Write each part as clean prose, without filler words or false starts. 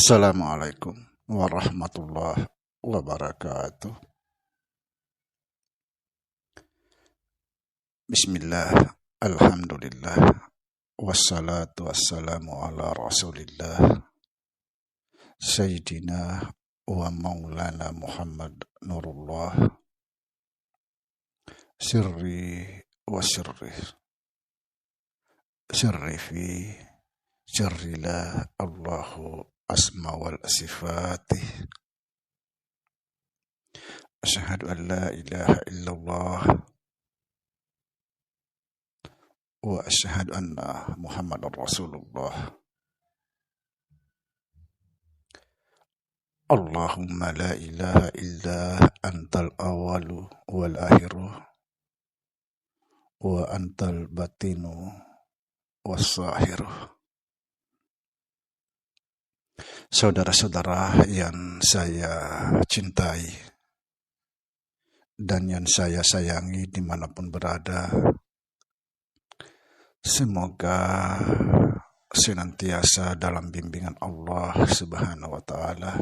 Assalamualaikum warahmatullahi wabarakatuh. Bismillah, alhamdulillah, wassalatu wassalamu ala rasulillah, Sayyidina wa maulana Muhammad Nurullah, sirri wa sirri, sirri fi sirrilah Allahu asma wal sifati. Asyhadu an la ilaha illallah wa asyhadu anna Muhammadar Rasulullah. Allahumma la ilaha illa antal awalu wal akhiru wa antal batinu was sahiru. Saudara-saudara yang saya cintai dan yang saya sayangi dimanapun berada, semoga senantiasa dalam bimbingan Allah Subhanahu wa Ta'ala,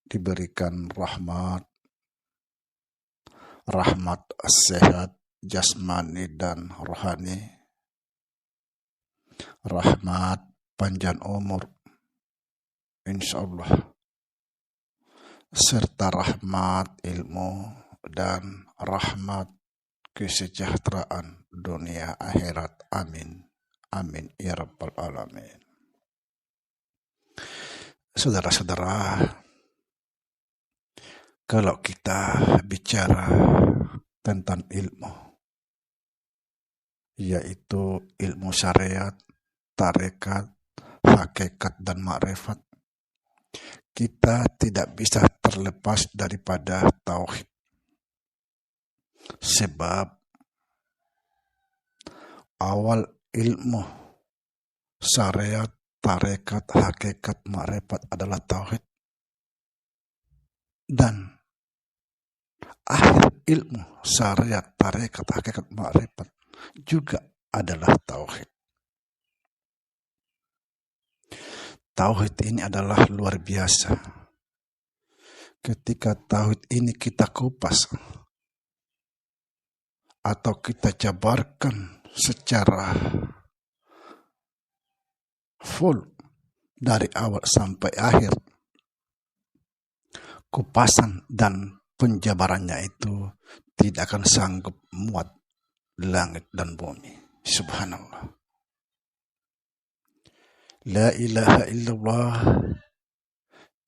diberikan rahmat sehat jasmani dan rohani, rahmat panjang umur insyaallah, serta rahmat ilmu dan rahmat kesejahteraan dunia akhirat. Amin amin ya rabbal alamin. Saudara-saudara, kalau kita bicara tentang ilmu, yaitu ilmu syariat, tarekat, hakikat dan makrifat, kita tidak bisa terlepas daripada tauhid. Sebab awal ilmu syariat, tarekat, hakikat, makrifat adalah tauhid, dan akhir ilmu syariat, tarekat, hakikat, makrifat juga adalah tauhid. Tauhid ini adalah luar biasa. Ketika tauhid ini kita kupas atau kita jabarkan secara full dari awal sampai akhir, kupasan dan penjabarannya itu tidak akan sanggup muat langit dan bumi. Subhanallah. La ilaha illallah,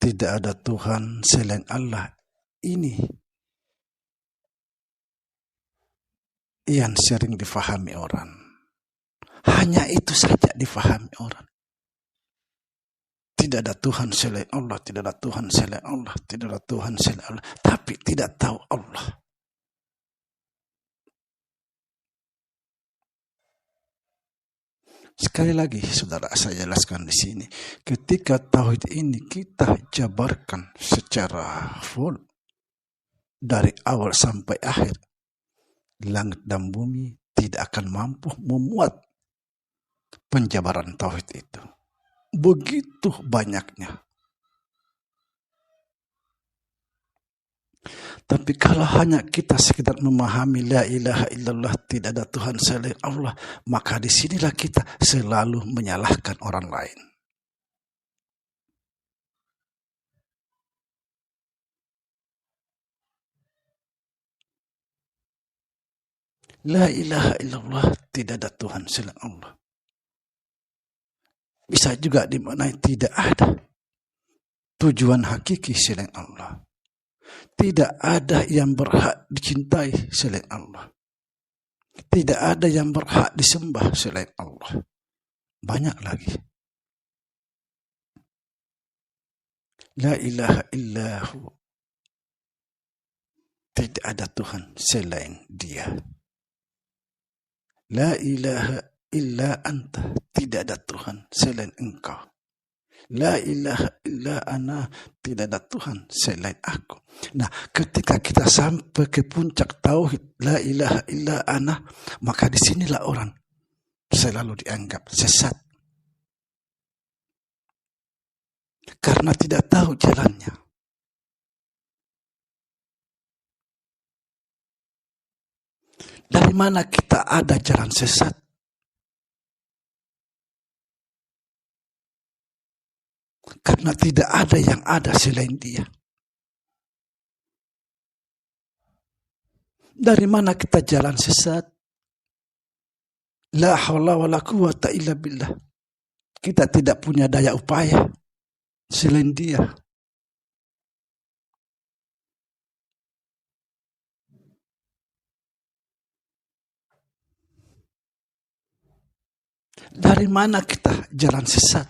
tidak ada Tuhan selain Allah. Ini yang sering difahami orang. Hanya itu saja difahami orang. Tidak ada Tuhan selain Allah, tidak ada Tuhan selain Allah, tidak ada Tuhan selain Allah. Tapi tidak tahu Allah. Sekali lagi, saudara, saya jelaskan di sini. Ketika tauhid ini kita jabarkan secara full dari awal sampai akhir, langit dan bumi tidak akan mampu memuat penjabaran tauhid itu. Begitu banyaknya. Tapi kalau hanya kita sekedar memahami la ilaha illallah, tidak ada Tuhan selain Allah, maka disinilah kita selalu menyalahkan orang lain. La ilaha illallah, tidak ada Tuhan selain Allah. Bisa juga dimaknai tidak ada tujuan hakiki selain Allah. Tidak ada yang berhak dicintai selain Allah. Tidak ada yang berhak disembah selain Allah. Banyak lagi. La ilaha illahu, tidak ada Tuhan selain Dia. La ilaha illa anta, tidak ada Tuhan selain Engkau. La ilaha illa ana, tidak ada Tuhan selain aku. Nah, ketika kita sampai ke puncak tauhid la ilaha illa ana, maka disinilah orang selalu dianggap sesat. karena tidak tahu jalannya. Dari mana kita ada jalan sesat? Karena tidak ada yang ada selain Dia. Dari mana kita jalan sesat? La haula wa la quwata illa billah. Kita tidak punya daya upaya selain Dia. Dari mana kita jalan sesat?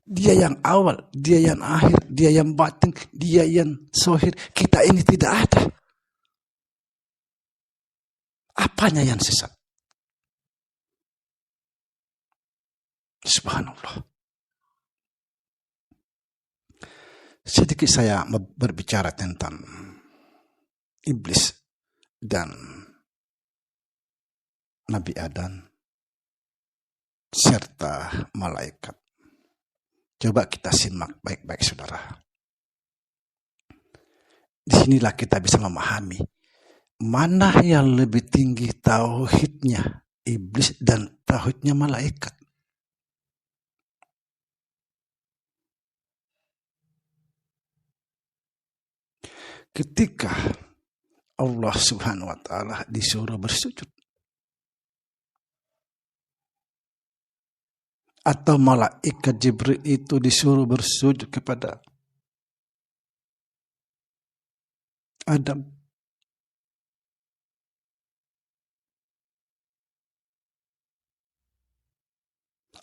Dia yang awal, Dia yang akhir, Dia yang batin, Dia yang zahir. Kita ini tidak ada. Apanya yang sesat? Subhanallah. Sedikit saya berbicara tentang iblis dan Nabi Adam serta malaikat. Coba kita simak baik-baik, saudara. Disinilah kita bisa memahami mana yang lebih tinggi tauhidnya iblis dan tauhidnya malaikat. Ketika Allah Subhanahu wa Ta'ala disuruh bersujud, atau malaikat Jibril itu disuruh bersujud kepada Adam,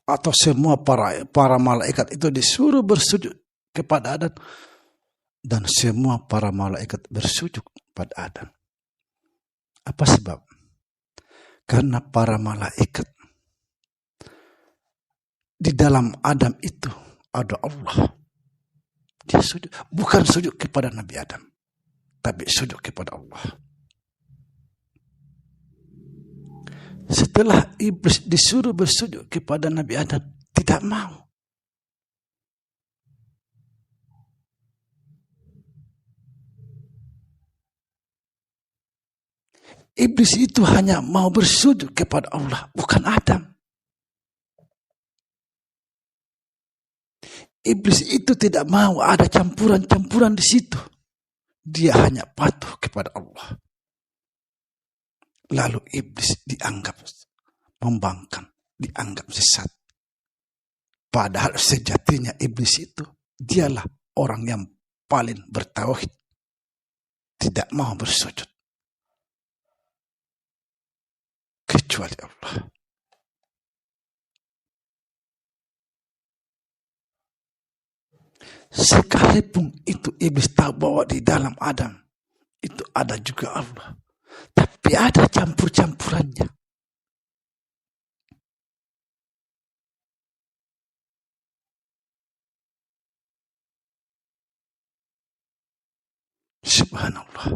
atau semua para malaikat itu disuruh bersujud kepada Adam, dan semua para malaikat bersujud pada Adam. Apa sebab? Karena para malaikat di dalam Adam itu ada Allah. Dia sujud, bukan sujud kepada Nabi Adam, tapi sujud kepada Allah. Setelah iblis disuruh bersujud kepada Nabi Adam, tidak mau. Iblis itu hanya mau bersujud kepada Allah, bukan Adam. Iblis itu tidak mau ada campuran-campuran di situ. Dia hanya patuh kepada Allah. Lalu iblis dianggap membangkang, dianggap sesat. Padahal sejatinya iblis itu dialah orang yang paling bertauhid. Tidak mau bersujud kecuali Allah. Sekalipun itu iblis tahu bahwa di dalam Adam itu ada juga Allah, tapi ada campur-campurannya. Subhanallah.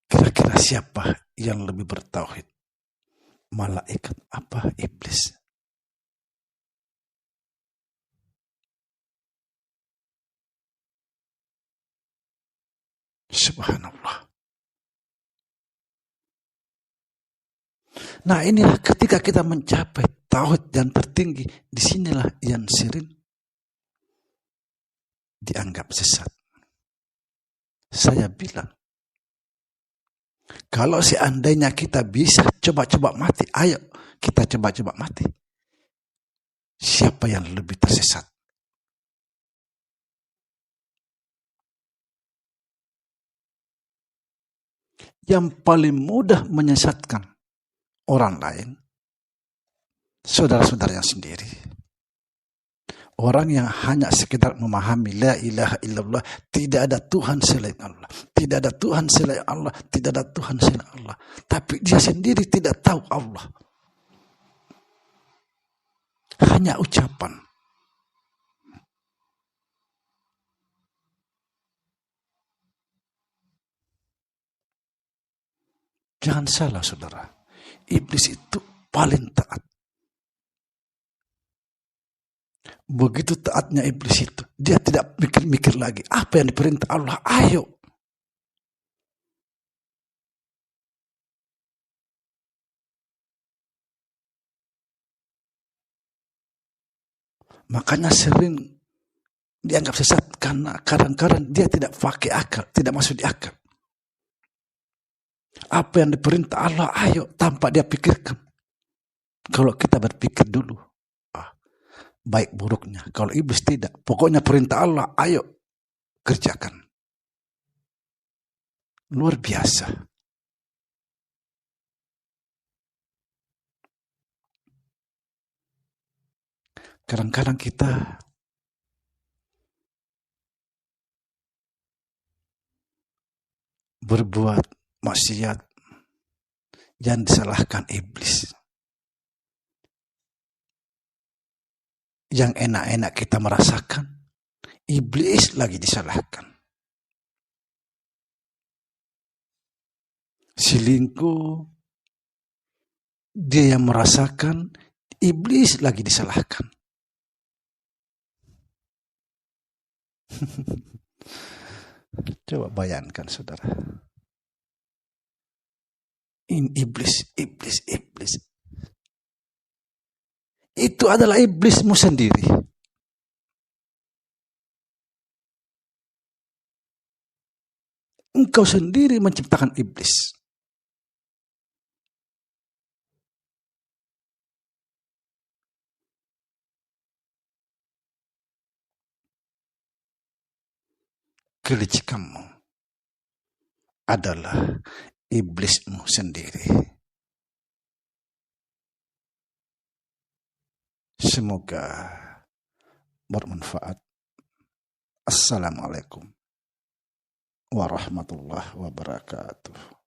Kira-kira siapa yang lebih bertauhid? Malaikat apa iblis? Subhanallah. Nah, inilah ketika kita mencapai tauhid yang tertinggi, disinilah yang sering dianggap sesat. Saya bilang, kalau seandainya kita bisa coba-coba mati, ayo kita coba-coba mati. Siapa yang lebih tersesat? Yang paling mudah menyesatkan orang lain, saudara-saudaranya sendiri. Orang yang hanya sekedar memahami la ilaha illallah, tidak ada Tuhan selain Allah, tidak ada Tuhan selain Allah, tidak ada Tuhan selain Allah. Tapi dia sendiri tidak tahu Allah. Hanya ucapan. Jangan salah, saudara. Iblis itu paling taat. Begitu taatnya iblis itu, dia tidak mikir-mikir lagi. Apa yang diperintah Allah, ayo. Makanya sering dianggap sesat karena kadang-kadang dia tidak pakai akal, tidak masuk di akal. Apa yang diperintah Allah, ayo, tanpa dia pikirkan. Kalau kita berpikir dulu, baik buruknya. Kalau iblis tidak, pokoknya perintah Allah, ayo, kerjakan. Luar biasa. Kadang-kadang kita berbuat maksiat yang disalahkan iblis. Yang enak-enak kita merasakan, iblis lagi disalahkan. Selingkuh, dia yang merasakan, iblis lagi disalahkan. Coba bayangkan, saudara. Ini iblis. Itu adalah iblismu sendiri. Engkau sendiri menciptakan iblis. Kelicikanmu adalah iblismu sendiri. Semoga bermanfaat. Assalamualaikum warahmatullahi wabarakatuh.